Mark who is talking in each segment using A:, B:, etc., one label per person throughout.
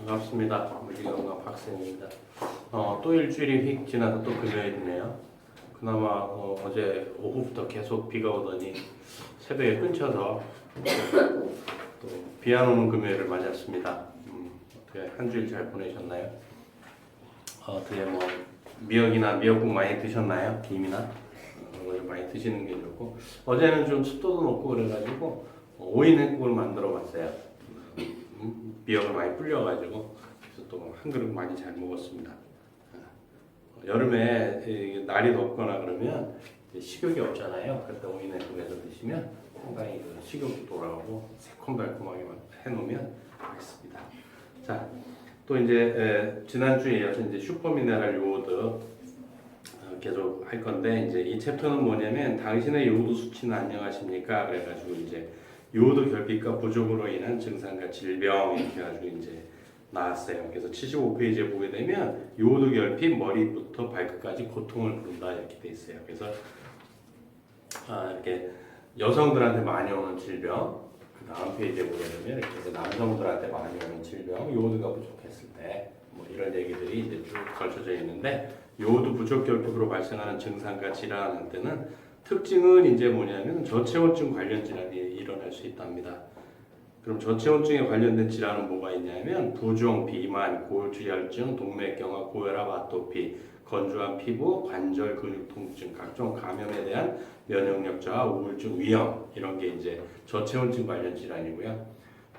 A: 반갑습니다. 물리건강 박사입니다. 또 일주일이 휙 지나서 또 금요일이네요. 그나마 어제 오후부터 계속 비가 오더니 새벽에 끊쳐서 또 비 안 오는 금요일을 맞았습니다. 어떻게 한 주일 잘 보내셨나요? 어떻게 뭐 미역이나 미역국 많이 드셨나요? 김이나 오늘 많이 드시는 게 좋고, 어제는 좀 습도도 높고 그래가지고 오이 냉국을 만들어 봤어요. 미역을 많이 불려가지고 그래서 또 한 그릇 많이 잘 먹었습니다. 여름에 날이 덥거나 그러면 식욕이 없잖아요. 그때 오이 냉국에서 드시면 상당히 그 식욕이 돌아오고 새콤달콤하게 해놓으면 맛있습니다. 자, 또 이제 지난주에 이어서 이제 슈퍼미네랄 요오드 계속 할 건데, 이제 이 챕터는 뭐냐면 당신의 요오드 수치는 안녕하십니까? 그래가지고 이제 요오드 결핍과 부족으로 인한 증상과 질병 이렇게 해가지고 이제 나왔어요. 그래서 75페이지에 보게 되면 요오드 결핍 머리부터 발끝까지 고통을 부른다 이렇게 돼 있어요. 그래서 이렇게 여성들한테 많이 오는 질병, 그 다음 페이지에 보게 되면 이렇게 남성들한테 많이 오는 질병, 요오드가 부족했을 때 뭐 이런 얘기들이 이제 쭉 걸쳐져 있는데, 요오드 부족 결핍으로 발생하는 증상과 질환한테는 특징은 이제 뭐냐면 저체온증 관련 질환이 일어날 수 있답니다. 그럼 저체온증에 관련된 질환은 뭐가 있냐면 부종, 비만, 고지혈증, 동맥경화, 고혈압, 아토피, 건조한 피부, 관절 근육 통증, 각종 감염에 대한 면역력 저하, 우울증, 위염 이런 게 이제 저체온증 관련 질환이고요.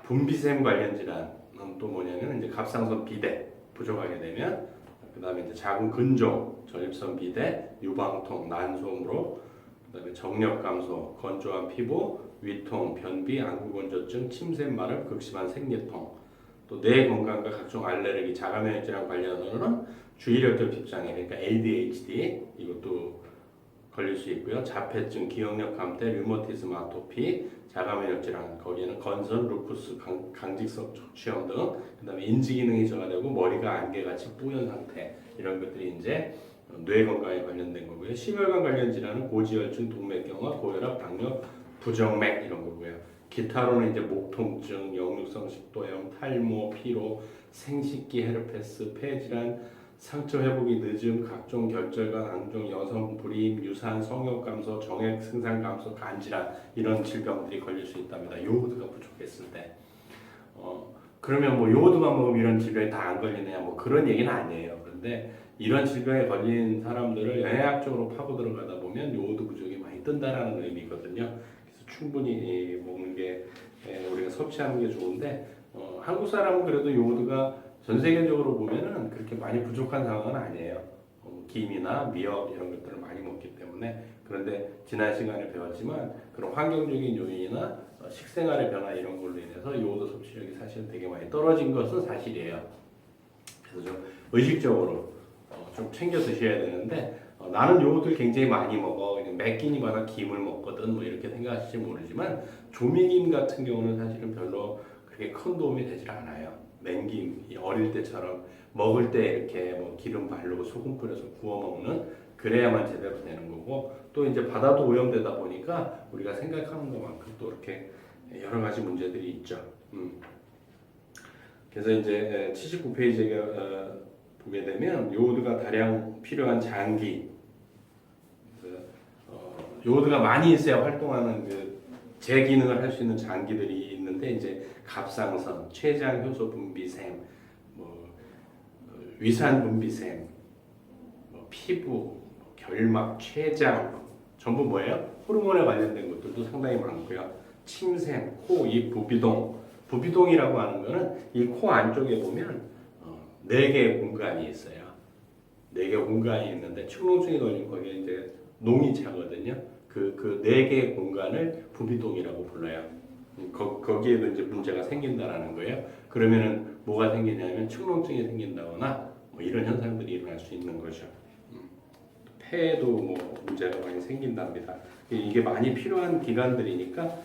A: 분비샘 관련 질환은 또 뭐냐면 이제 갑상선 비대 부족하게 되면, 그다음에 이제 작은 근종, 전립선 비대, 유방통, 난소음으로, 그다음에 정력 감소, 건조한 피부, 위통, 변비, 안구건조증, 침샘 마름, 극심한 생리통, 또 뇌 건강과 각종 알레르기, 자가면역 질환 관련으로는 주의력 결핍 장애, 그러니까 ADHD 이것도 걸릴 수 있고요. 자폐증, 기억력 감퇴, 류머티즘, 아토피, 자가면역 질환, 거기에는 건선, 루푸스, 강직성 척추염 등, 그다음에 인지 기능이 저하되고 머리가 안개같이 뿌연 상태, 이런 것들이 이제 뇌 건강에 관련된 거고요. 심혈관 관련 질환은 고지혈증, 동맥경화, 고혈압, 당뇨, 부정맥 이런 거고요. 기타로는 이제 목 통증, 역류성 식도염, 탈모, 피로, 생식기 헤르페스, 폐질환, 상처 회복이 늦음, 각종 결절관, 낭종, 여성 불임, 유산, 성욕 감소, 정액 생산 감소, 간질환 이런 질병들이 걸릴 수 있답니다. 요오드가 부족했을 때. 그러면 뭐 요오드만 먹으면 이런 질병이 다 안 걸리느냐, 뭐 그런 얘기는 아니에요. 그런데 이런 질병에 걸린 사람들을 영양학적으로 파고 들어가다 보면 요오드 부족이 많이 뜬다라는 의미거든요. 그래서 충분히 먹는 게, 우리가 섭취하는 게 좋은데, 한국 사람은 그래도 요오드가 전 세계적으로 보면은 그렇게 많이 부족한 상황은 아니에요. 김이나 미역 이런 것들을 많이 먹기 때문에. 그런데 지난 시간에 배웠지만 그런 환경적인 요인이나 식생활의 변화 이런 걸로 인해서 요오드 섭취력이 사실 되게 많이 떨어진 것은 사실이에요. 그래서 좀 의식적으로 좀 챙겨 드셔야 되는데, 나는 요오드를 굉장히 많이 먹어, 그냥 몇 끼니마다 김을 먹거든, 뭐 이렇게 생각하실지 모르지만 조미김 같은 경우는 사실은 별로 그렇게 큰 도움이 되질 않아요. 맹김, 어릴 때처럼 먹을 때 이렇게 뭐 기름 바르고 소금 뿌려서 구워 먹는, 그래야만 제대로 되는 거고, 또 이제 바다도 오염되다 보니까 우리가 생각하는 것만큼 또 이렇게 여러 가지 문제들이 있죠. 그래서 이제 79페이지에 보게 되면 요오드가 다량 필요한 장기, 요오드가 많이 있어야 활동하는 그 제 기능을 할 수 있는 장기들이 있는데, 이제 갑상선, 췌장 효소 분비샘, 뭐 위산 분비샘, 뭐 피부, 결막, 췌장 전부 뭐예요? 호르몬에 관련된 것들도 상당히 많고요. 침샘, 코, 입, 부비동. 부비동이라고 하는 거는 이 코 안쪽에 보면 4개의 공간이 있어요. 4개의 공간이 있는데 축농증이 걸리면 거기에 이제 농이 차거든요. 그 4개의 공간을 부비동이라고 불러요. 거기에도 이제 문제가 생긴다라는 거예요. 그러면은 뭐가 생기냐면 축농증이 생긴다거나 뭐 이런 현상들이 일어날 수 있는 거죠. 폐에도 뭐 문제가 많이 생긴답니다. 이게 많이 필요한 기관들이니까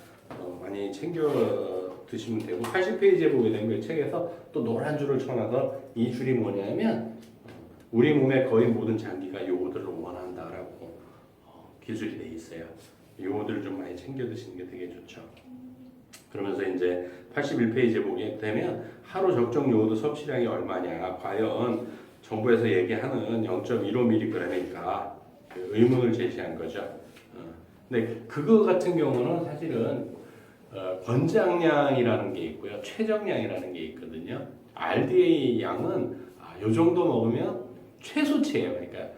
A: 많이 챙겨 드시면 되고, 80페이지에 보게 되면 이 책에서 또 노란 줄을 쳐놔서, 이 줄이 뭐냐면 우리 몸의 거의 모든 장기가 요오드를 원한다라고 기술이 돼 있어요. 요오드를 좀 많이 챙겨 드시는 게 되게 좋죠. 그러면서 이제 81페이지에 보게 되면 하루 적정 요오드 섭취량이 얼마냐, 과연 정부에서 얘기하는 0.15mg이니까 그 의문을 제시한 거죠. 근데 그거 같은 경우는 사실은 권장량이라는 게 있고요, 최정량이라는 게 있거든요. RDA 양은 요 정도 먹으면 최소치예요. 그러니까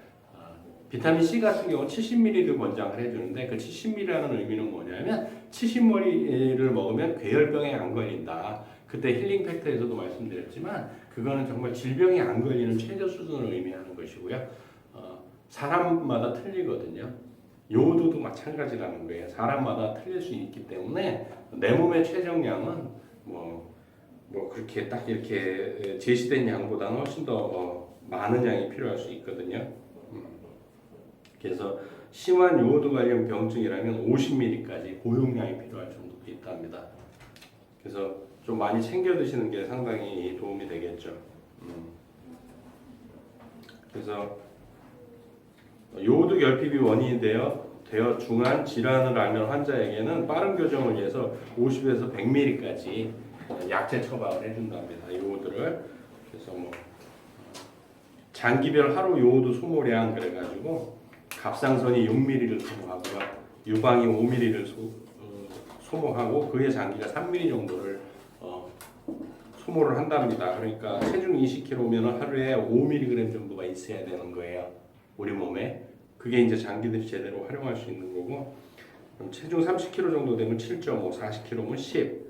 A: 비타민 C 같은 경우 70ml를 권장을 해주는데 그 70ml라는 의미는 뭐냐면 70ml를 먹으면 괴혈병에 안 걸린다. 그때 힐링 팩터에서도 말씀드렸지만 그거는 정말 질병이 안 걸리는 최저 수준을 의미하는 것이고요. 사람마다 틀리거든요. 요오드도 마찬가지라는 거예요. 사람마다 틀릴 수 있기 때문에 내 몸의 최정량은 뭐 그렇게 딱 이렇게 제시된 양보다는 훨씬 더 많은 양이 필요할 수 있거든요. 그래서 심한 요오드 관련 병증이라면 50ml까지 고용량이 필요할 정도도 있답니다. 그래서 좀 많이 챙겨 드시는 게 상당히 도움이 되겠죠. 그래서 요오드 결핍이 원인이 되어 중한 질환을 앓는 환자에게는 빠른 교정을 위해서 50에서 100ml까지 약제 처방을 해준답니다. 요오드를. 그래서 뭐 장기별 하루 요오드 소모량 그래가지고 갑상선이 6ml를 소모하고요, 유방이 5ml를 소모하고 그의 장기가 3ml 정도를 소모를 한답니다. 그러니까 체중 20kg면 하루에 5mg 정도가 있어야 되는 거예요, 우리 몸에. 그게 이제 장기들이 제대로 활용할 수 있는 거고, 그럼 체중 30kg 정도 되면 7.5, 40kg면 10,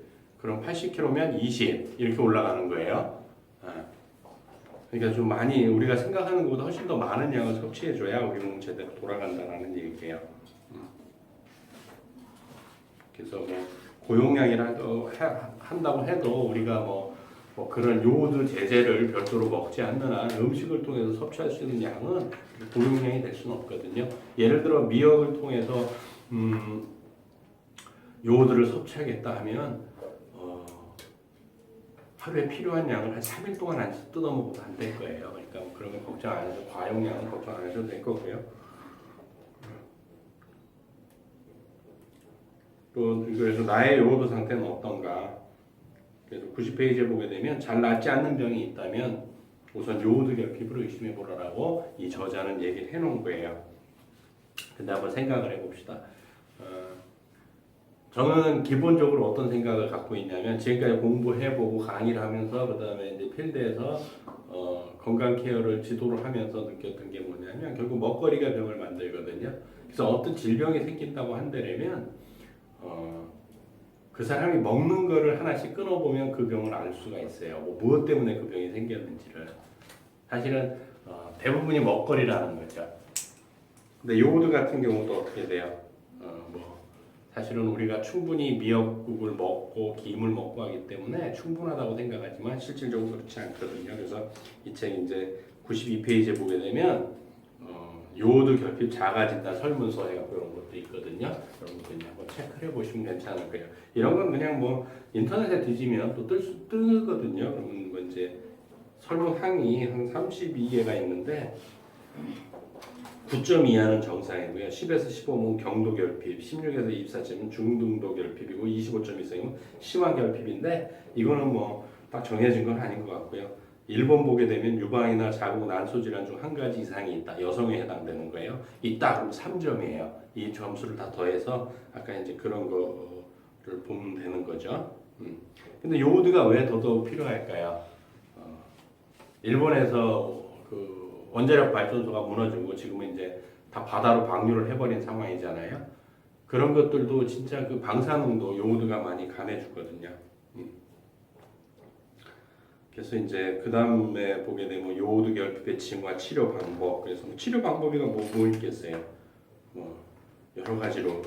A: 그럼 80kg면 20 이렇게 올라가는 거예요. 그러니까 좀 많이 우리가 생각하는 것보다 훨씬 더 많은 양을 섭취해줘야 우리 몸 제대로 돌아간다는 얘기예요. 그래서 뭐 고용량이라도 한다고 해도 우리가 뭐 그런 요오드 제제를 별도로 먹지 않는 한 음식을 통해서 섭취할 수 있는 양은 고용량이 될 수는 없거든요. 예를 들어 미역을 통해서 요오드를 섭취하겠다 하면 하루에 필요한 양을 한 3일 동안 안 뜯어 먹어도 안 될 거예요. 그러니까 그런 거 걱정 안 해서 과용량은 걱정 안 하셔도 될 거고요. 또 그래서 나의 요오드 상태는 어떤가? 그래서 90페이지에 보게 되면 잘 낫지 않는 병이 있다면 우선 요오드 결핍으로 의심해 보라라고 이 저자는 얘기를 해놓은 거예요. 근데 한번 생각을 해봅시다. 저는 기본적으로 어떤 생각을 갖고 있냐면 지금까지 공부해보고 강의를 하면서 그 다음에 이제 필드에서 건강 케어를 지도를 하면서 느꼈던 게 뭐냐면 결국 먹거리가 병을 만들거든요. 그래서 어떤 질병이 생긴다고 한다면 그 사람이 먹는 거를 하나씩 끊어보면 그 병을 알 수가 있어요. 무엇 때문에 그 병이 생겼는지를. 사실은 대부분이 먹거리라는 거죠. 근데 요오드 같은 경우도 어떻게 돼요? 사실은 우리가 충분히 미역국을 먹고 김을 먹고 하기 때문에 충분하다고 생각하지만 실질적으로 그렇지 않거든요. 그래서 이 책 이제 92페이지에 보게 되면 요오드 결핍 자가 진단 설문서 해갖고 이런 것도 있거든요. 그런 것도 이제 한번 체크를 해보시면 괜찮을 거예요. 이런 건 그냥 뭐 인터넷에 뒤지면 또 뜨거든요. 그러면 뭐 이제 설문항이 한 32개가 있는데 9점 이하는 정상이고요. 10에서 15면 경도 결핍, 16에서 24점은 중등도 결핍이고 25점 이상이면 심한 결핍인데 이거는 뭐 딱 정해진 건 아닌 것 같고요. 1번 보게 되면 유방이나 자궁 난소 질환 중 한 가지 이상이 있다. 여성에 해당되는 거예요. 있다 그럼 3점이에요. 이 점수를 다 더해서 아까 이제 그런 거를 보면 되는 거죠. 근데 요오드가 왜 더더욱 필요할까요? 일본에서 그 원자력 발전소가 무너지고 지금은 이제 다 바다로 방류를 해버린 상황이잖아요. 그런 것들도 진짜 그 방사능도 요오드가 많이 감해주거든요. 그래서 이제 그 다음에 보게 되면 요오드 결핍의 징후와 치료 방법. 그래서 치료 방법이가 뭐 있겠어요? 뭐 여러 가지로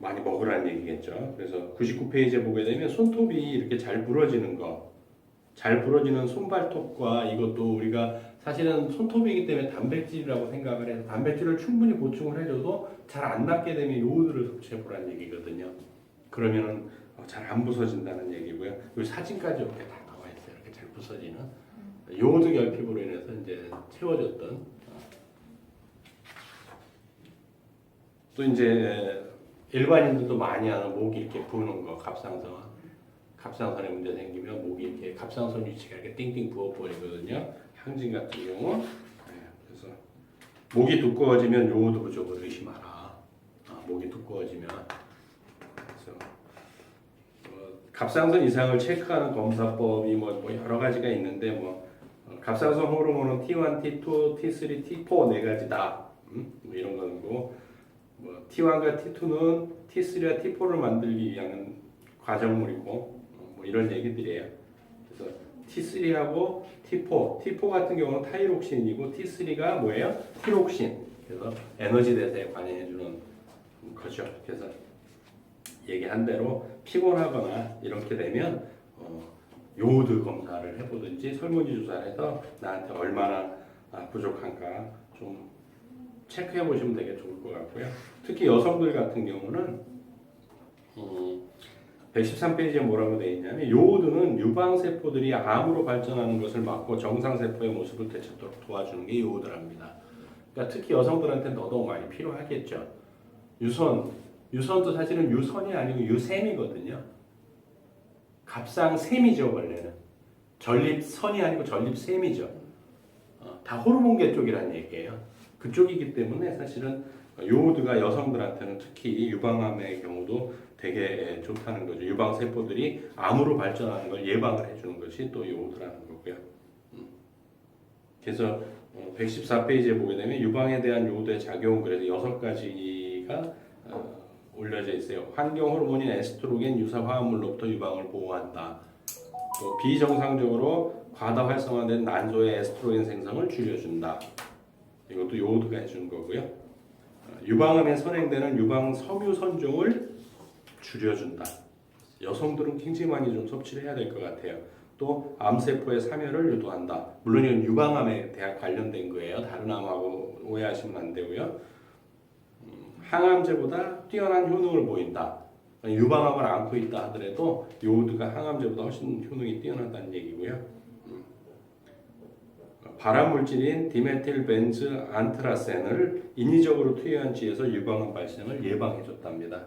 A: 많이 먹으라는 얘기겠죠. 그래서 99페이지에 보게 되면 손톱이 이렇게 잘 부러지는 거, 잘 부러지는 손발톱과 이것도 우리가 사실은 손톱이기 때문에 단백질이라고 생각을 해서 단백질을 충분히 보충을 해줘도 잘 안 낫게 되면 요오드를 섭취해보라는 얘기거든요. 그러면은 잘 안 부서진다는 얘기고요. 이 사진까지 이렇게 다 나와 있어요. 이렇게 잘 부서지는 요오드 결핍으로 인해서 이제 채워졌던 또 이제 일반인들도 많이 하는 목이 이렇게 부는 거, 갑상선에 문제 생기면 목이 이렇게 갑상선 위치가 이렇게 띵띵 부어버리거든요. 항진 같은 경우. 그래서 목이 두꺼워지면 요오드 부족을 의심하라. 목이 두꺼워지면. 그래서 갑상선 이상을 체크하는 검사법이 뭐 여러 가지가 있는데 갑상선 호르몬은 T1, T2, T3, T4 네 가지다. 뭐 이런 거고 T1과 T2는 T3와 T4를 만들기 위한 과정물이고 뭐 이런 얘기들이에요. 그래서 T3하고 T4 같은 경우는 타이록신이고 T3가 뭐예요? 티록신. 그래서 에너지 대사에 관여해 주는 거죠. 그래서 얘기한 대로 피곤하거나 이렇게 되면 요오드 검사를 해보든지 설문지 조사를 해서 나한테 얼마나 부족한가 좀 체크해 보시면 되게 좋을 것 같고요. 특히 여성들 같은 경우는 113페이지에 뭐라고 되어 있냐면 요오드는 유방세포들이 암으로 발전하는 것을 막고 정상세포의 모습을 되찾도록 도와주는 게 요오드랍니다. 그러니까 특히 여성들한테는 더더욱 많이 필요하겠죠. 유선도 사실은 유선이 아니고 유샘이거든요. 갑상샘이죠 원래는. 전립선이 아니고 전립샘이죠. 다 호르몬계 쪽이라는 얘기예요. 그쪽이기 때문에 사실은 요오드가 여성들한테는 특히 유방암의 경우도 되게 좋다는 거죠. 유방세포들이 암으로 발전하는 걸 예방을 해주는 것이 또 요오드라는 거고요. 그래서 114페이지에 보게 되면 유방에 대한 요오드의 작용 그래서 6가지가 올려져 있어요. 환경 호르몬인 에스트로겐 유사 화합물로부터 유방을 보호한다. 또 비정상적으로 과다 활성화된 난소의 에스트로겐 생성을 줄여준다. 이것도 요오드가 해주는 거고요. 유방암에 선행되는 유방 섬유 선종을 줄여준다. 여성들은 굉장히 많이 좀 섭취를 해야 될 것 같아요. 또 암세포의 사멸을 유도한다. 물론 이건 유방암에 대한 관련된 거예요. 다른 암하고 오해하시면 안 되고요. 항암제보다 뛰어난 효능을 보인다. 유방암을 앓고 있다 하더라도 요오드가 항암제보다 훨씬 효능이 뛰어나다는 얘기고요. 발암물질인 디메틸 벤즈 안트라센을 인위적으로 투여한 쥐에서 유방암 발생을 예방해줬답니다.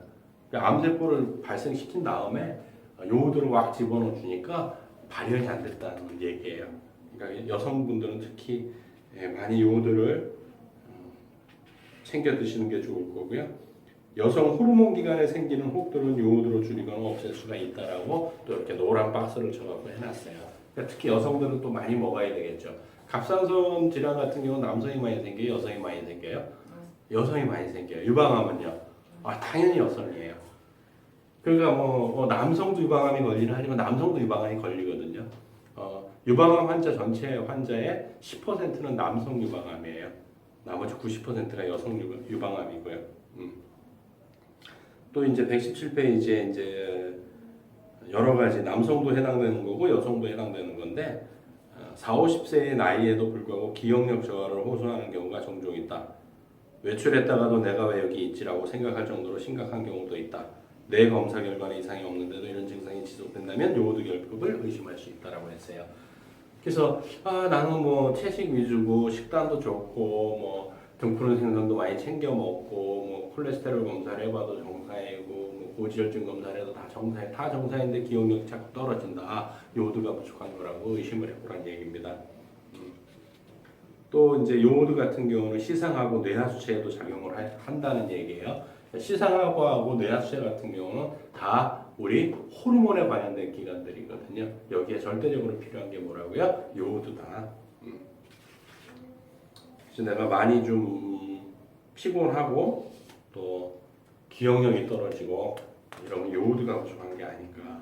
A: 그러니까 암세포를 발생시킨 다음에 요오드를 막 집어넣어 주니까 발현이 안 됐다는 얘기예요. 그러니까 여성분들은 특히 많이 요오드를 챙겨 드시는 게 좋을 거고요. 여성 호르몬 기관에 생기는 혹들은 요오드로 줄이거나 없앨 수가 있다라고 또 이렇게 노란 박스를 쳐갖고 해놨어요. 그러니까 특히 여성들은 또 많이 먹어야 되겠죠. 갑상선 질환 같은 경우는 남성이 많이 생겨요, 여성이 많이 생겨요? 여성이 많이 생겨요. 유방암은요? 당연히 여성이에요. 그러니까 남성도 유방암이 걸리는 하지만 남성도 유방암이 걸리거든요. 유방암 환자 전체 환자의 10%는 남성 유방암이에요. 나머지 90%가 여성 유방암이고요. 또 이제 117페이지에 이제 여러 가지 남성도 해당되는 거고 여성도 해당되는 건데 40, 50세의 나이에도 불구하고 기억력 저하를 호소하는 경우가 종종 있다. 외출했다가도 내가 왜 여기 있지라고 생각할 정도로 심각한 경우도 있다. 뇌 검사 결과는 이상이 없는데도 이런 증상이 지속된다면 요오드 결핍을 의심할 수 있다라고 했어요. 그래서 나는 채식 위주고 식단도 좋고 등푸른 생선도 많이 챙겨 먹고 콜레스테롤 검사를 해봐도 정상이고 고지혈증 검사를 해도 다 정상인데 기억력이 자꾸 떨어진다. 요오드가 부족한 거라고 의심을 해보라는 얘기입니다. 또 이제 요오드 같은 경우는 시상하고 뇌하수체에도 작용을 한다는 얘기예요. 시상하고 뇌하수체 같은 경우는 다 우리 호르몬에 관련된 기관들이거든요. 여기에 절대적으로 필요한 게 뭐라고요? 요오드다. 그래서 내가 많이 좀 피곤하고 또 기억력이 떨어지고 이러면 요오드가 부족한 게 아닌가.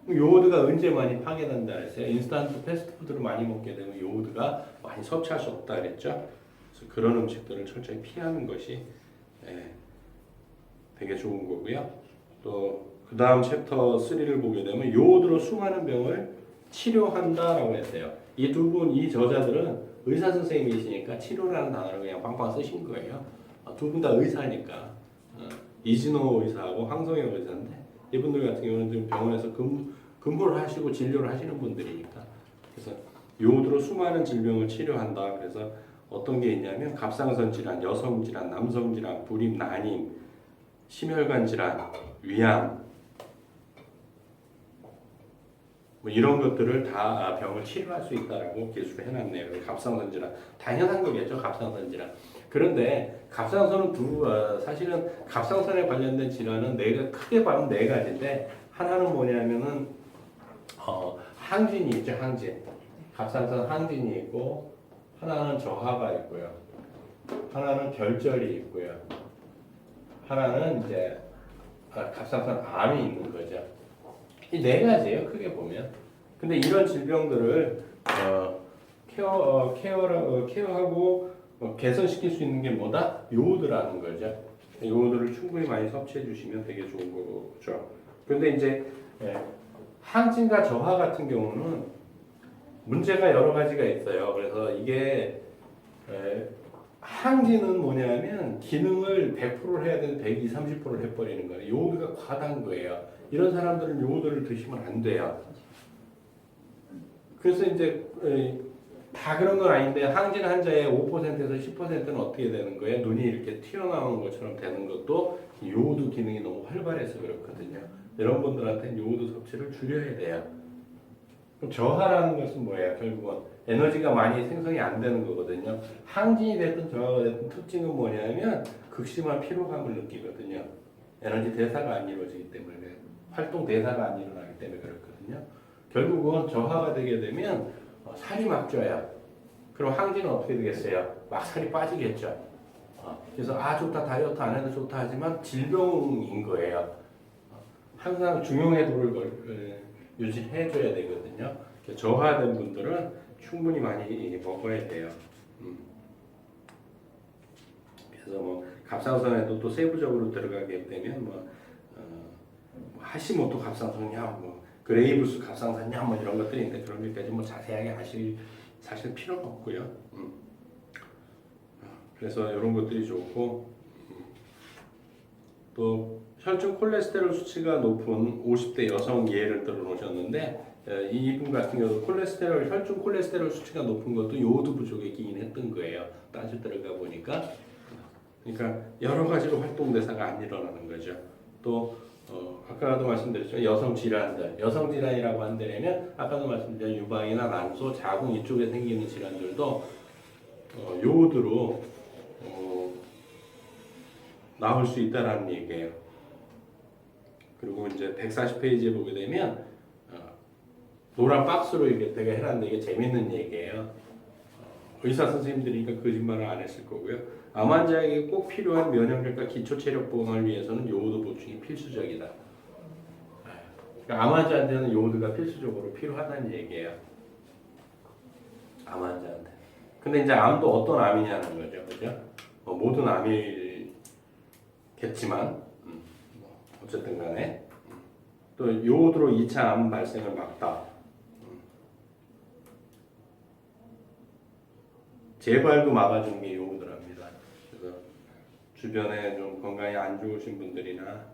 A: 요오드가 언제 많이 파괴된다 했어요? 인스턴트 패스트푸드를 많이 먹게 되면 요오드가 많이 섭취할 수 없다 그랬죠. 그래서 그런 음식들을 철저히 피하는 것이 되게 좋은 거고요. 또 그 다음 챕터 3를 보게 되면 요오드로 수많은 병을 치료한다라고 했어요. 이 저자들은 의사 선생님이시니까 치료라는 단어를 그냥 빵빵 쓰신 거예요. 두 분 다 의사니까 이진호 의사하고 황성영 의사인데 이분들 같은 경우는 지금 병원에서 근무를 하시고 진료를 하시는 분들이니까 그래서 요오드로 수많은 질병을 치료한다. 그래서 어떤 게 있냐면 갑상선 질환, 여성 질환, 남성 질환, 불임, 난임, 심혈관 질환, 위암 뭐 이런 것들을 다 병을 치료할 수 있다라고 기술을 해놨네요. 갑상선 질환 당연한 거겠죠. 갑상선 질환. 그런데 갑상선은 사실은 갑상선에 관련된 질환은 크게 봐면 네 가지인데 하나는 뭐냐면은 항진이 있죠. 항진. 갑상선 항진이 있고 하나는 저하가 있고요. 하나는 결절이 있고요. 하나는 이제 갑상선 암이 있는 거죠. 이 네 가지예요, 크게 보면. 근데 이런 질병들을 케어하고 개선시킬 수 있는 게 뭐다? 요오드라는 거죠. 요오드를 충분히 많이 섭취해 주시면 되게 좋은 거죠. 근데 이제 항진과 저하 같은 경우는 문제가 여러 가지가 있어요. 그래서 이게 항진은 뭐냐면 기능을 100%를 해야 되는데 120, 30%를 해버리는 거예요. 요오드가 과다한 거예요. 이런 사람들은 요오드를 드시면 안 돼요. 그래서 이제 다 그런 건 아닌데 항진 환자의 5%에서 10%는 어떻게 되는 거예요? 눈이 이렇게 튀어나오는 것처럼 되는 것도 요오드 기능이 너무 활발해서 그렇거든요. 이런 분들한테는 요오드 섭취를 줄여야 돼요. 그럼 저하라는 것은 뭐예요? 결국은 에너지가 많이 생성이 안 되는 거거든요. 항진이 됐든 저하가 됐든 특징은 뭐냐면 극심한 피로감을 느끼거든요. 에너지 대사가 안 이루어지기 때문에 활동 대사가 안 일어나기 때문에 그렇거든요. 결국은 저하가 되게 되면 살이 막 쪄요. 그럼 항진은 어떻게 되겠어요? 막 살이 빠지겠죠. 그래서 좋다 다이어트 안 해도 좋다 하지만 질병인 거예요. 항상 중용의 도를 유지해줘야 되거든요. 저하된 분들은 충분히 많이 먹어야 돼요. 그래서 뭐 갑상선에도 또 세부적으로 들어가게 되면 하시모토 갑상선염, 그레이브스 갑상선염 이런 것들이 있는데 그런 것까지 자세하게 아실 사실 필요가 없고요. 그래서 이런 것들이 좋고 또 혈중 콜레스테롤 수치가 높은 50대 여성 예를 들어 놓으셨는데 이분 같은 경우도 혈중 콜레스테롤 수치가 높은 것도 요오드 부족에 기인했던 거예요. 따져 들어가 보니까. 그러니까 여러 가지로 활동 대사가 안 일어나는 거죠. 또 아까도 말씀드렸죠. 여성 질환이라고 한다면 아까도 말씀드린 유방이나 난소, 자궁 이쪽에 생기는 질환들도 요오드로 나올 수 있다라는 얘기예요. 그리고 이제 140페이지에 보게 되면 노란 박스로 이렇게 되게 해놨는데 이게 재밌는 얘기예요. 의사 선생님들이니까 거짓말을 안 했을 거고요. 암 환자에게 꼭 필요한 면역력과 기초 체력 보강을 위해서는 요오드 보충이 필수적이다. 그러니까 암 환자한테는 요오드가 필수적으로 필요하다는 얘기예요. 암 환자한테. 근데 이제 암도 어떤 암이냐는 거죠, 그죠? 모든 암이겠지만 어쨌든간에 또 요오드로 2차 암 발생을 막다. 재발도 막아주는 게 요오드랍니다. 그래서 주변에 좀 건강이 안 좋으신 분들이나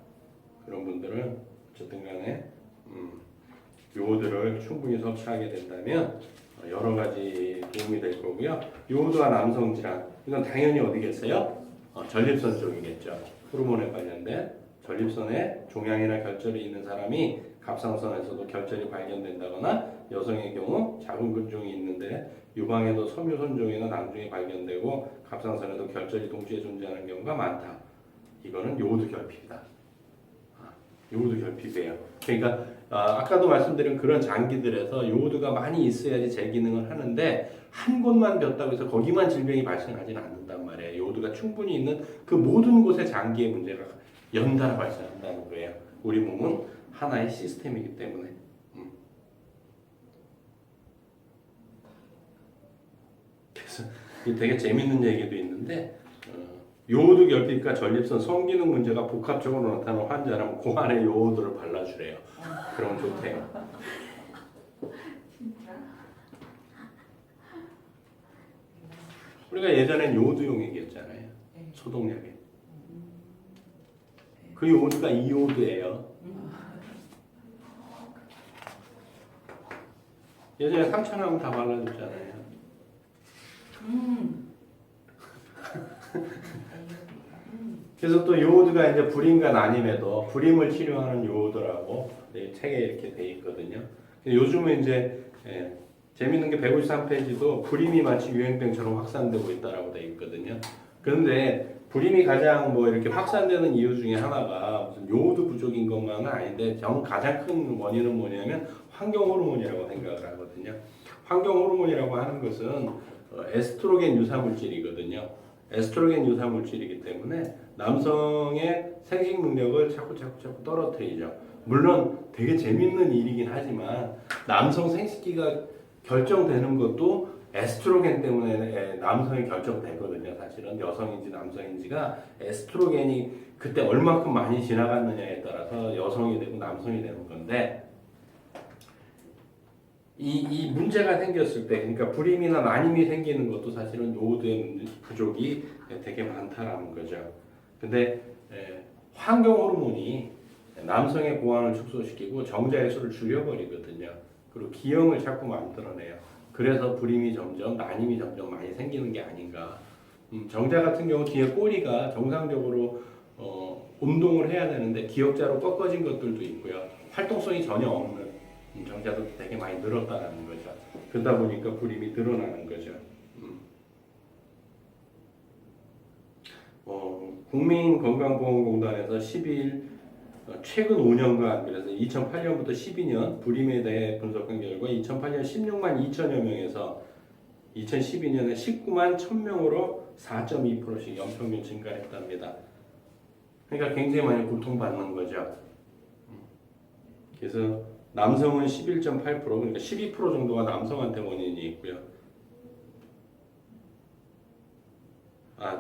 A: 그런 분들은 어쨌든 간에 요오드를 충분히 섭취하게 된다면 여러 가지 도움이 될 거고요. 요오드와 남성 질환 이건 당연히 어디겠어요? 전립선 쪽이겠죠. 호르몬에 관련된 전립선에 종양이나 결절이 있는 사람이 갑상선에서도 결절이 발견된다거나 여성의 경우 작은 근종이 있는데 유방에도 섬유손종이나 낭종이 발견되고 갑상선에도 결절이 동시에 존재하는 경우가 많다. 이거는 요오드 결핍이다. 요오드 결핍이에요. 그러니까 아까도 말씀드린 그런 장기들에서 요오드가 많이 있어야지 제 기능을 하는데 한 곳만 폈다고 해서 거기만 질병이 발생하지는 않는단 말이에요. 요오드가 충분히 있는 그 모든 곳에 장기의 문제가 연달아 발생한다는 거예요. 우리 몸은 하나의 시스템이기 때문에. 그래서 되게 재밌는 얘기도 있는데 요오드 결핍과 전립선 성기능 문제가 복합적으로 나타나는 환자라면 그 안에 요오드를 발라주래요. 그럼 좋대요. 우리가 예전엔 요오드용 얘기했잖아요. 소독약에. 그 요오드가 이오드예요. 예전에 상처나면 다 발라줬잖아요. 그래서 또 요오드가 이제 불임과 난임에도 불임을 치료하는 요오드라고 책에 이렇게 돼 있거든요. 요즘은 이제 재밌는 게 153페이지도 불임이 마치 유행병처럼 확산되고 있다라고 돼 있거든요. 그런데 불임이 가장 뭐 이렇게 확산되는 이유 중에 하나가 무슨 요오드 부족인 것만은 아닌데 가장 큰 원인은 뭐냐면 환경 호르몬이라고 생각을 하거든요. 환경 호르몬이라고 하는 것은 에스트로겐 유사 물질이거든요. 에스트로겐 유사 물질이기 때문에 남성의 생식 능력을 자꾸 떨어뜨리죠. 물론 되게 재밌는 일이긴 하지만 남성 생식기가 결정되는 것도 에스트로겐 때문에 남성이 결정되거든요. 사실은 여성인지 남성인지가 에스트로겐이 그때 얼마큼 많이 지나갔느냐에 따라서 여성이 되고 남성이 되는 건데 이 문제가 생겼을 때, 그러니까 불임이나 난임이 생기는 것도 사실은 요오드의 부족이 되게 많다라는 거죠. 근데 환경 호르몬이 남성의 고환을 축소시키고 정자의 수를 줄여버리거든요. 그리고 기형을 자꾸 만들어내요. 그래서 불임이 점점, 난임이 점점 많이 생기는 게 아닌가. 정자 같은 경우 뒤에 꼬리가 정상적으로 운동을 해야 되는데 기역자로 꺾어진 것들도 있고요. 활동성이 전혀 없는 정자도 되게 많이 늘었다는 거죠. 그러다 보니까 불임이 늘어나는 거죠. 국민건강보험공단에서 12일 최근 5년간 그래서 2008년부터 12년 불임에 대해 분석한 결과 2008년 16만 2천여 명에서 2012년에 19만 1,000명으로 4.2%씩 연평균 증가했답니다. 그러니까 굉장히 많이 고통받는 거죠. 그래서 남성은 11.8% 그러니까 12% 정도가 남성한테 원인이 있고요.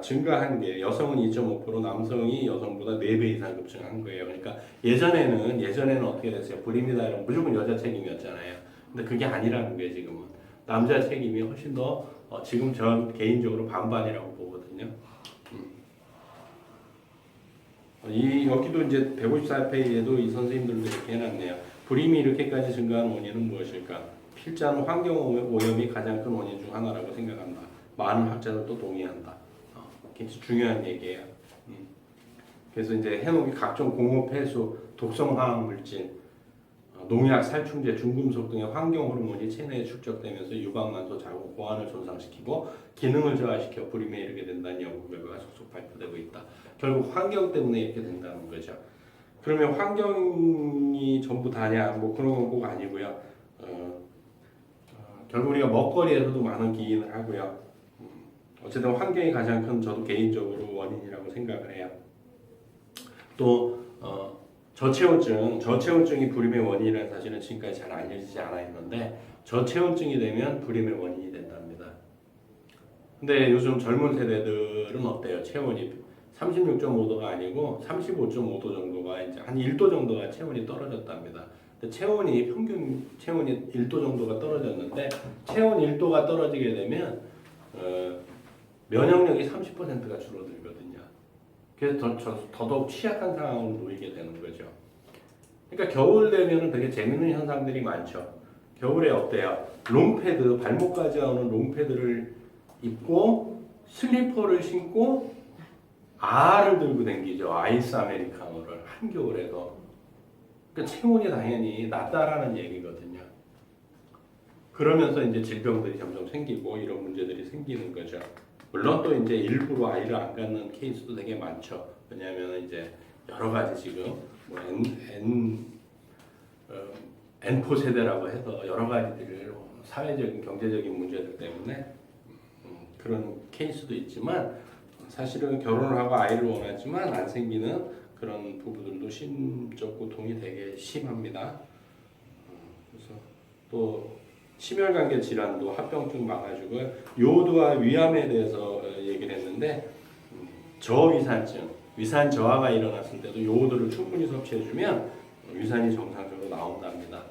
A: 증가한 게 여성은 2.5% 남성이 여성보다 4배 이상 급증한 거예요. 그러니까 예전에는 어떻게 됐어요? 불임이다 이러면 무조건 여자 책임이었잖아요. 근데 그게 아니라는 거예요. 지금은 남자 책임이 훨씬 더 지금 전 개인적으로 반반이라고 보거든요. 여기도 이제 154페이지에도 이 선생님들도 이렇게 해놨네요. 불임이 이렇게까지 증가하는 원인은 무엇일까? 필자는 환경 오염이 가장 큰 원인 중 하나라고 생각한다. 많은 학자들도 동의한다. 굉장히 중요한 얘기예요. 그래서 이제 해놓은 게 각종 공업 해수, 독성 화학 물질, 농약, 살충제, 중금속 등의 환경 호르몬이 체내에 축적되면서 유방만소, 자궁, 고환을 손상시키고 기능을 저하시켜 불임에 이르게 된다는 연구 결과가 속속 발표되고 있다. 결국 환경 때문에 이렇게 된다는 거죠. 그러면 환경이 전부 다냐? 뭐 그런 건 꼭 아니고요. 결국 우리가 먹거리에서도 많은 기인을 하고요. 어쨌든 환경이 가장 큰 저도 개인적으로 원인이라고 생각을 해요. 또 저체온증이 불임의 원인이라는 사실은 지금까지 잘 알려지지 않아 있는데 저체온증이 되면 불임의 원인이 된답니다. 근데 요즘 젊은 세대들은 어때요? 체온이 36.5도가 아니고 35.5도 정도가 이제 한 1도 정도가 체온이 떨어졌답니다. 근데 평균 체온이 1도 정도가 떨어졌는데 체온 1도가 떨어지게 되면 면역력이 30%가 줄어들거든요. 그래서 더더욱 취약한 상황으로 놓이게 되는 거죠. 그러니까 겨울 되면 되게 재밌는 현상들이 많죠. 겨울에 어때요? 롱패드, 발목까지 오는 롱패드를 입고 슬리퍼를 신고 알을 들고 다니죠. 아이스 아메리카노를 한겨울에도. 그러니까 체온이 당연히 낮다라는 얘기거든요. 그러면서 이제 질병들이 점점 생기고 이런 문제들이 생기는 거죠. 물론 또 이제 일부러 아이를 안 갖는 케이스도 되게 많죠. 왜냐하면 이제 여러 가지 지금 뭐 N포 세대라고 해서 여러 가지들을 사회적인 경제적인 문제들 때문에 그런 케이스도 있지만 사실은 결혼을 하고 아이를 원하지만 안 생기는 그런 부부들도 심적 고통이 되게 심합니다. 그래서 또 심혈관계 질환도 합병증 막아주고 요오드와 위암에 대해서 얘기를 했는데 저위산증, 위산 저하가 일어났을 때도 요오드를 충분히 섭취해주면 위산이 정상적으로 나온답니다.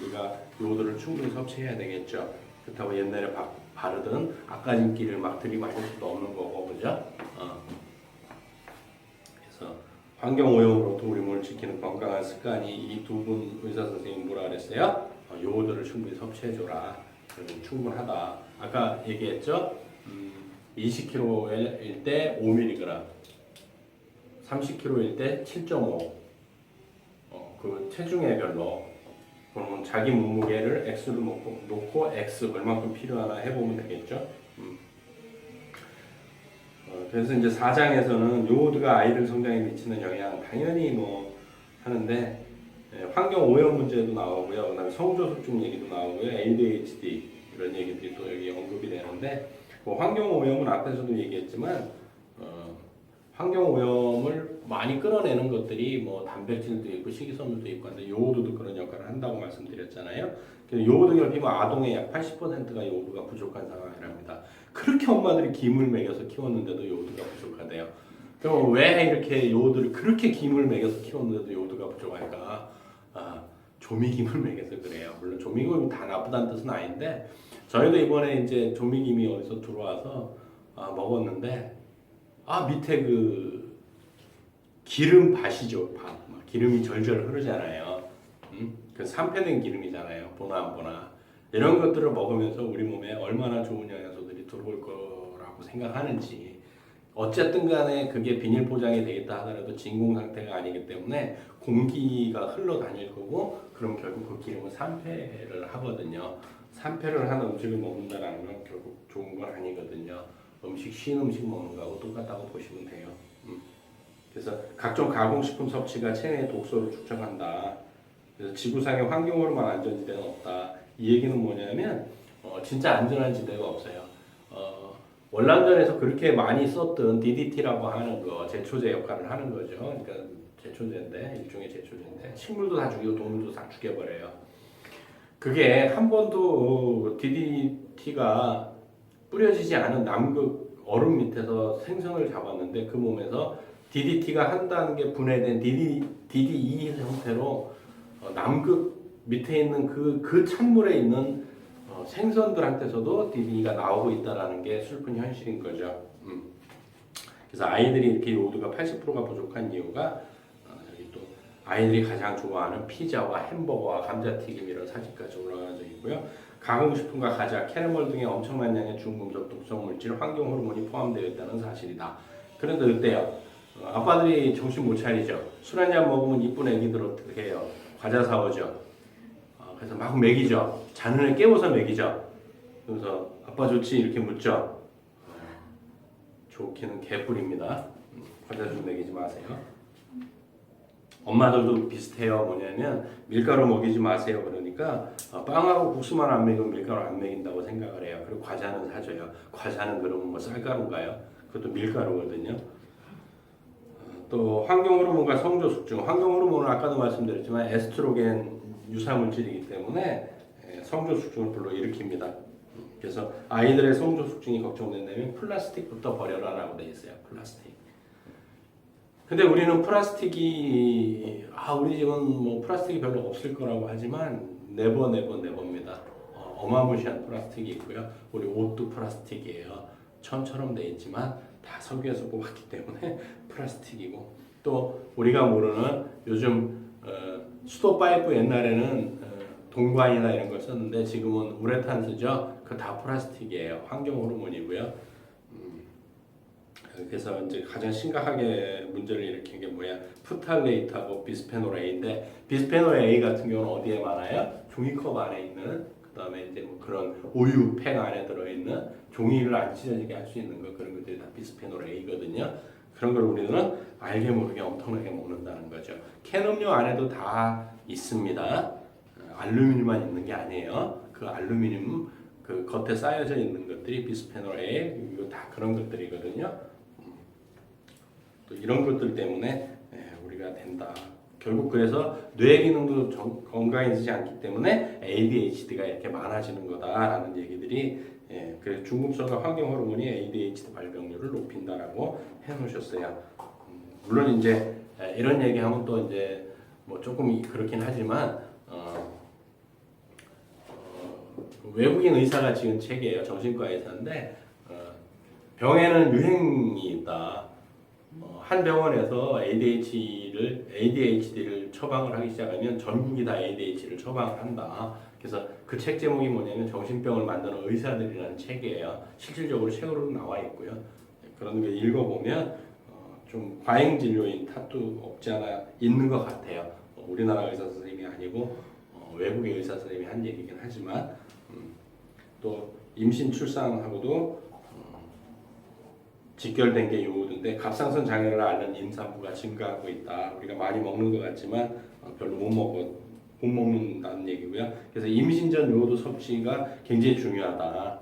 A: 우리가 요오드를 충분히 섭취해야 되겠죠. 그렇다고 옛날에 바르던 아까진기를 막 들이마실 수도 없는 거고, 그죠? 그래서 환경 오염으로부터 우리 몸을 지키는 건강한 습관이 이 두 분 의사 선생님 뭐라 그랬어요? 요오드를 충분히 섭취해줘라. 그러면 충분하다. 아까 얘기했죠? 20kg일 때 5mg, 30kg일 때 7.5. 그 체중에별로 그러면 자기 몸무게를 X를 놓고 X 얼마큼 필요하나 해보면 되겠죠. 그래서 이제 4장에서는 요오드가 아이들 성장에 미치는 영향 당연히 뭐 하는데 환경 오염 문제도 나오고요. 그다음에 성조숙증 얘기도 나오고요. ADHD 이런 얘기들이 또 여기 언급이 되는데 뭐 환경 오염은 앞에서도 얘기했지만 환경 오염을 많이 끌어내는 것들이 뭐 단백질도 있고 식이섬유도 있고 한데 요오드도 그런 역할을 한다고 말씀드렸잖아요. 요오드 결핍은 아동의 약 80%가 요오드가 부족한 상황이랍니다. 그렇게 엄마들이 김을 먹여서 키웠는데도 요오드가 부족하대요. 그럼 왜 이렇게 요오드를 그렇게 김을 먹여서 키웠는데도 요오드가 부족할까? 조미김을 먹여서 그래요. 물론 조미김이 다 나쁘다는 뜻은 아닌데 저희도 이번에 이제 조미김이 어디서 들어와서 먹었는데 밑에 그 기름밭이죠. 밭. 기름이 절절 흐르잖아요. 그 산패된 기름이잖아요. 보나 안 보나. 이런 것들을 먹으면서 우리 몸에 얼마나 좋은 영양소들이 들어올 거라고 생각하는지. 어쨌든 간에 그게 비닐 포장이 되겠다 하더라도 진공 상태가 아니기 때문에 공기가 흘러다닐 거고 그럼 결국 그 기름은 산패를 하거든요. 산패를 한 음식을 먹는다는 건 결국 좋은 건 아니거든요. 신 음식 먹는 거하고 똑같다고 보시면 돼요. 그래서 각종 가공식품 섭취가 체내의 독소를 축적한다. 그래서 지구상의 환경으로만 안전지대는 없다. 이 얘기는 뭐냐면 진짜 안전한 지대가 없어요. 월남전에서 그렇게 많이 썼던 DDT라고 하는 거 제초제 역할을 하는 거죠. 그러니까 제초제인데 일종의 제초제인데 식물도 다 죽이고 동물도 다 죽여버려요. 그게 한 번도 DDT가 뿌려지지 않은 남극 얼음 밑에서 생선을 잡았는데 그 몸에서 DDT가 한 단계 분해된 DDE 형태로 남극 밑에 있는 그 찬물에 있는 생선들한테서도 DDE가 나오고 있다라는 게 슬픈 현실인 거죠. 그래서 아이들이 이렇게 요오드가 80%가 부족한 이유가 여기 또 아이들이 가장 좋아하는 피자와 햄버거와 감자튀김 이런 사진까지 올라가져 있고요. 가공식품과 과자, 캐러멜 등의 엄청난 양의 중금속, 독성 물질, 환경 호르몬이 포함되어 있다는 사실이다. 그런데 어때요? 아빠들이 정신 못 차리죠. 술 한잔 먹으면 이쁜 애기들 어떻게 해요? 과자 사오죠. 그래서 막 먹이죠. 자는 애 깨워서 먹이죠. 그래서 아빠 좋지 이렇게 묻죠. 좋기는 개뿔입니다. 과자 좀 먹이지 마세요. 엄마들도 비슷해요. 뭐냐면 밀가루 먹이지 마세요. 그러니까 빵하고 국수만 안 먹이면 밀가루 안 먹인다고 생각을 해요. 그리고 과자는 사줘요. 과자는 그러면 뭐 쌀가루인가요? 그것도 밀가루거든요. 또 환경 호르몬과 성조 숙증. 환경 호르몬은 아까도 말씀드렸지만 에스트로겐 유사 물질이기 때문에 성조 숙증을 불러 일으킵니다. 그래서 아이들의 성조 숙증이 걱정된다면 플라스틱부터 버려라라고 돼 있어요. 플라스틱. 근데 우리는 플라스틱이 우리 집은 뭐 플라스틱이 별로 없을 거라고 하지만 네버입니다. 어마무시한 플라스틱이 있고요. 우리 옷도 플라스틱이에요. 천처럼 돼 있지만 다 석유에서 뽑았기 때문에 플라스틱이고 또 우리가 모르는 요즘 수도 파이프 옛날에는 동관이나 이런 걸 썼는데 지금은 우레탄 쓰죠. 그 다 플라스틱이에요. 환경 호르몬이고요. 그래서 이제 가장 심각하게 문제를 일으킨 게 뭐야? 프탈레이트하고 비스페놀 A인데 비스페놀 A 같은 경우는 어디에 많아요? 종이컵 안에 있는 그다음에 이제 뭐 그런 우유 팩 안에 들어 있는 종이를 안 찢어지게 할 수 있는 거 그런 것들이 다 비스페놀 A거든요. 그런 걸 우리는 알게 모르게 엄청나게 먹는다는 거죠. 캔 음료 안에도 다 있습니다. 알루미늄만 있는 게 아니에요. 그 알루미늄 그 겉에 쌓여져 있는 것들이 비스페놀 A 이거 다 그런 것들이거든요. 또 이런 것들 때문에 우리가 된다. 결국 그래서 뇌 기능도 건강해지지 않기 때문에 ADHD가 이렇게 많아지는 거다라는 얘기들이 그래서 중금속과 환경 호르몬이 ADHD 발병률을 높인다라고 해놓으셨어요. 물론 이제 이런 얘기하면 또 이제 뭐 조금 그렇긴 하지만 외국인 의사가 지은 책이에요. 정신과 의사인데 병에는 유행이 있다. 한 병원에서 ADHD를 처방을 하기 시작하면 전국이 다 ADHD를 처방을 한다. 그래서 그 책 제목이 뭐냐면 정신병을 만드는 의사들이라는 책이에요. 실질적으로 책으로 나와 있고요. 그런 거 읽어보면 좀 과잉 진료인 탓도 없지 않아 있는 것 같아요. 우리나라 의사 선생님이 아니고 외국의 의사 선생님이 한 얘기긴 하지만 또 임신 출산하고도 직결된 게 요오드인데 갑상선 장애를 앓는 임산부가 증가하고 있다. 우리가 많이 먹는 것 같지만 별로 못 먹는다는 얘기고요. 그래서 임신 전 요오드 섭취가 굉장히 중요하다.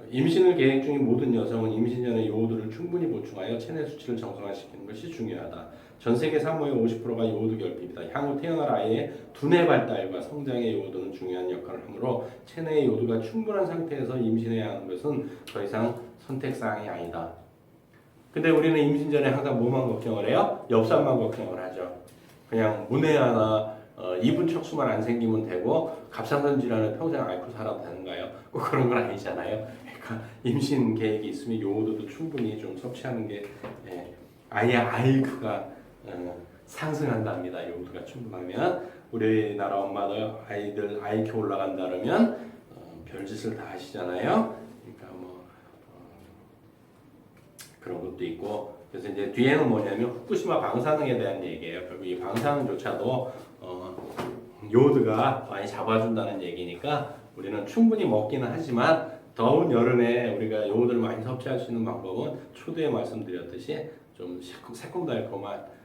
A: 임신을 계획 중인 모든 여성은 임신 전에 요오드를 충분히 보충하여 체내 수치를 정상화시키는 것이 중요하다. 전 세계 산모의 50%가 요오드 결핍이다. 향후 태어날 아이의 두뇌 발달과 성장에 요오드는 중요한 역할을 하므로 체내의 요오드가 충분한 상태에서 임신해야 하는 것은 더 이상 선택사항이 아니다. 근데 우리는 임신 전에 항상 뭐만 걱정을 해요? 엽산만 걱정을 하죠. 그냥 문해아나 이분 척수만 안 생기면 되고 갑상선 질환을 평생 앓고 살아도 되는가요? 꼭 그런 건 아니잖아요. 그러니까 임신 계획이 있으면 요오드도 충분히 좀 섭취하는 게 아이의 IQ가 상승한답니다. 요오드가 충분하면 우리나라 엄마들 아이들 IQ 올라간다 그러면 별짓을 다 하시잖아요. 그러니까 그런 것도 있고 그래서 이제 뒤에는 뭐냐면 후쿠시마 방사능에 대한 얘기예요. 결국 이 방사능조차도 요오드가 많이 잡아준다는 얘기니까 우리는 충분히 먹기는 하지만 더운 여름에 우리가 요오드를 많이 섭취할 수 있는 방법은 초두에 말씀드렸듯이 좀 새콤달콤한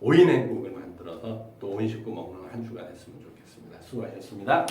A: 오이 냉국을 만들어서 또 오이 씹고 먹는 한 주가 됐으면 좋겠습니다. 수고하셨습니다.